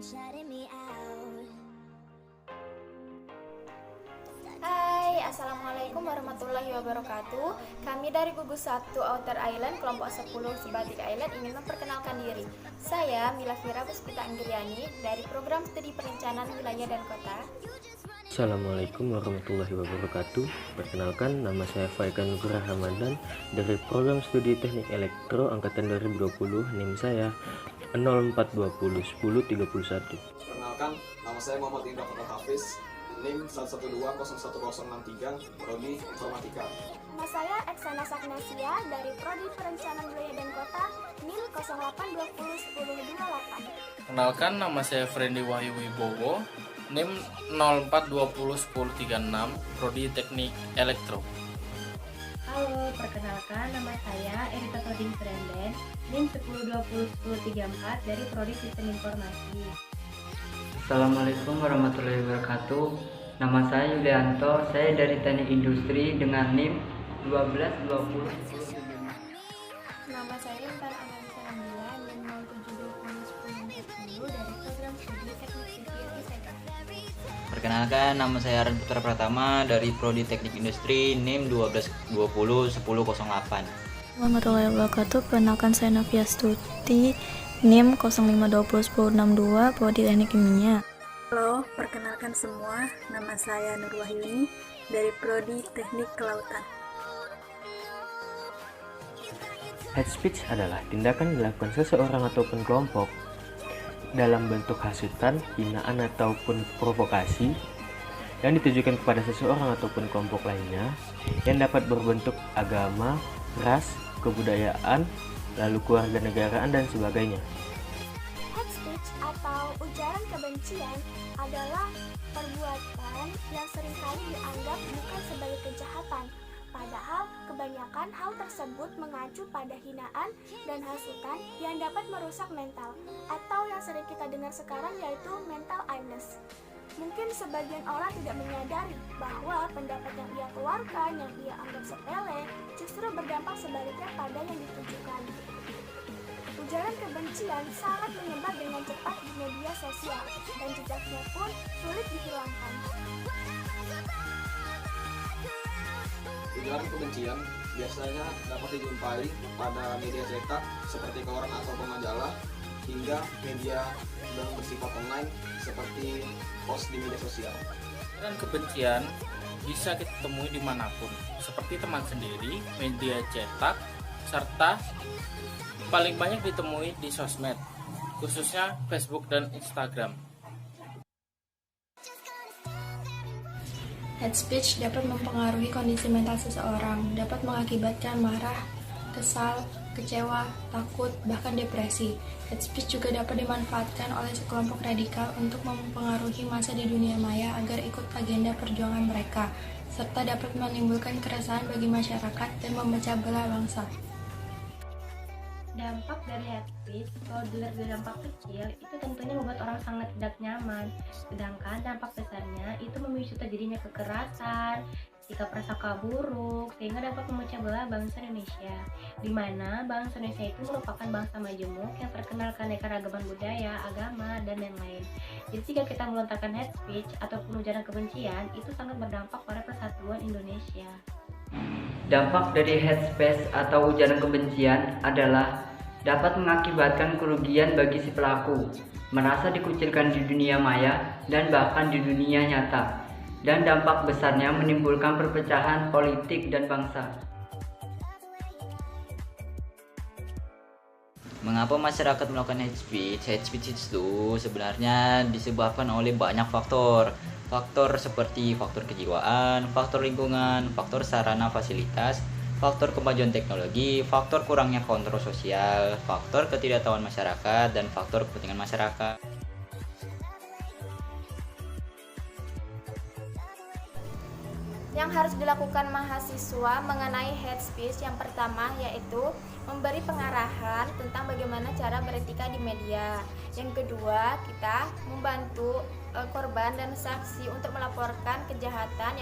Hai, Assalamualaikum warahmatullahi wabarakatuh. Kami dari gugus 1 Outer Island, kelompok 10 Sebatik Island ingin memperkenalkan diri. Saya Mila Fira Puspita Anggriani dari program studi perencanaan wilayah dan kota. Assalamualaikum warahmatullahi wabarakatuh. Perkenalkan, nama saya Faikan Nugrah Ramadan dari program studi teknik elektro angkatan 2020. NIM saya 0420 1031. Perkenalkan, nama saya Muhammad Indra Fatal Hafiz, NIM 112011063, Prodi Informatika. Nama saya Eksana Sagnasia dari Prodi Perencanaan Wilayah dan Kota, NIM 08201028. Kenalkan, nama saya Frendi Wahyu Wibowo, NIM 04201036, Prodi Teknik Elektro. Halo, perkenalkan nama saya Erita Toding Frenden, NIM 10201034 dari Prodi Sistem Informasi. Assalamualaikum warahmatullahi wabarakatuh. Nama saya Yulianto, saya dari Teknik Industri dengan NIM 122010. Nama saya Intan Analisa Nabila, NIM 07201040 dari program studi teknik sipil ITK. Perkenalkan, nama saya Aran Putra Pratama dari Prodi Teknik Industri, NIM 12201008. Warahmatullahi wabarakatuh. Perkenalkan saya Nafia Stuti, NIM 05201062, Prodi Teknik Kimia. Halo, perkenalkan semua, nama saya Nur Wahyuni dari Prodi Teknik Kelautan. Hate speech adalah tindakan dilakukan seseorang ataupun kelompok dalam bentuk hasutan, hinaan ataupun provokasi yang ditujukan kepada seseorang ataupun kelompok lainnya yang dapat berbentuk agama, ras, kebudayaan, lalu kewarganegaraan dan sebagainya. Hate speech atau ujaran kebencian adalah perbuatan yang seringkali dianggap bukan sebagai kejahatan. Padahal kebanyakan hal tersebut mengacu pada hinaan dan hasutan yang dapat merusak mental, atau yang sering kita dengar sekarang yaitu mental illness. Mungkin sebagian orang tidak menyadari bahwa pendapat yang ia keluarkan, yang ia anggap sepele, justru berdampak sebaliknya pada yang ditujukan. Ujaran kebencian sangat menyebar dengan cepat di media sosial, dan jejaknya pun sulit dihilangkan. Ujaran kebencian biasanya dapat dijumpai pada media cetak seperti koran ataupun majalah, hingga media yang bersifat online seperti post di media sosial. Ujaran kebencian bisa kita temui dimanapun, seperti teman sendiri, media cetak, serta paling banyak ditemui di sosmed, khususnya Facebook dan Instagram. Hate speech dapat mempengaruhi kondisi mental seseorang, dapat mengakibatkan marah, kesal, kecewa, takut, bahkan depresi. Hate speech juga dapat dimanfaatkan oleh sekelompok radikal untuk mempengaruhi massa di dunia maya agar ikut agenda perjuangan mereka, serta dapat menimbulkan keresahan bagi masyarakat dan memecah belah bangsa. Dampak dari hate speech, kalau dilihat dari dampak kecil, itu tentunya membuat orang sangat tidak nyaman. Sedangkan dampak besarnya itu memicu terjadinya kekerasan, sikap prasangka buruk, sehingga dapat memecah belah bangsa Indonesia. Di mana bangsa Indonesia itu merupakan bangsa majemuk yang terkenal keanekaragaman budaya, agama, dan lain-lain. Jadi jika kita melontarkan hate speech ataupun ujaran kebencian, itu sangat berdampak pada persatuan Indonesia. Dampak dari hate speech atau ujaran kebencian adalah dapat mengakibatkan kerugian bagi si pelaku, merasa dikucilkan di dunia maya dan bahkan di dunia nyata, dan dampak besarnya menimbulkan perpecahan politik dan bangsa. Mengapa masyarakat melakukan hate speech? Hate speech itu sebenarnya disebabkan oleh banyak faktor. Faktor seperti faktor kejiwaan, faktor lingkungan, faktor sarana fasilitas, faktor kemajuan teknologi, faktor kurangnya kontrol sosial, faktor ketidaktahuan masyarakat, dan faktor kepentingan masyarakat. Yang harus dilakukan mahasiswa mengenai hate speech yang pertama yaitu memberi pengarahan tentang bagaimana cara beretika di media. Yang kedua, kita membantu korban dan saksi untuk melaporkan kejahatan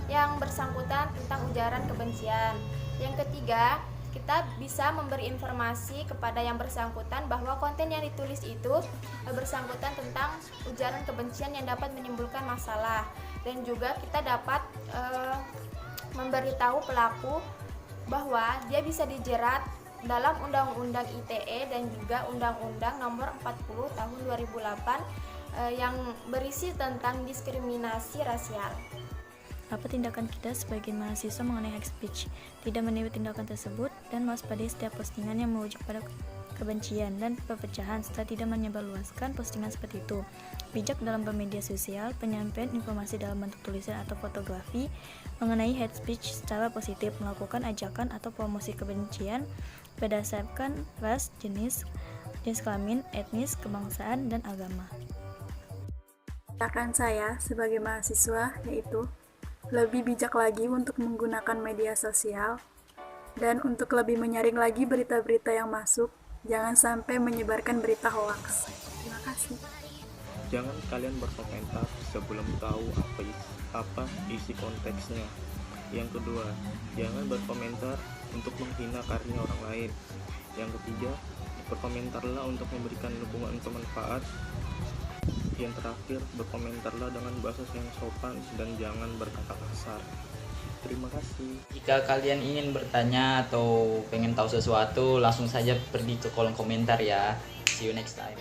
yang bersangkutan tentang ujaran kebencian. Yang ketiga, kita bisa memberi informasi kepada yang bersangkutan bahwa konten yang ditulis itu bersangkutan tentang ujaran kebencian yang dapat menimbulkan masalah, dan juga kita dapat memberitahu pelaku bahwa dia bisa dijerat dalam Undang-Undang ITE dan juga Undang-Undang Nomor 40 Tahun 2008 yang berisi tentang diskriminasi rasial. Apa tindakan kita sebagai mahasiswa mengenai hate speech? Tidak meniru tindakan tersebut dan mewaspadai setiap postingan yang merujuk pada kebencian dan perpecahan serta tidak menyebarluaskan postingan seperti itu. Bijak dalam bermedia sosial, penyampaian informasi dalam bentuk tulisan atau fotografi mengenai hate speech secara positif, melakukan ajakan atau promosi kebencian berdasarkan ras, jenis kelamin, etnis, kebangsaan, dan agama. Tindakan saya sebagai mahasiswa yaitu lebih bijak lagi untuk menggunakan media sosial dan untuk lebih menyaring lagi berita-berita yang masuk. Jangan sampai menyebarkan berita hoaks. Terima kasih. Jangan kalian berkomentar sebelum tahu apa isi konteksnya. Yang kedua, jangan berkomentar untuk menghina karya orang lain. Yang ketiga, berkomentarlah untuk memberikan dukungan atau manfaat. Yang terakhir, berkomentarlah dengan bahasa yang sopan dan jangan berkata kasar. Terima kasih. Jika kalian ingin bertanya atau pengen tahu sesuatu, langsung saja pergi ke kolom komentar ya. See you next time.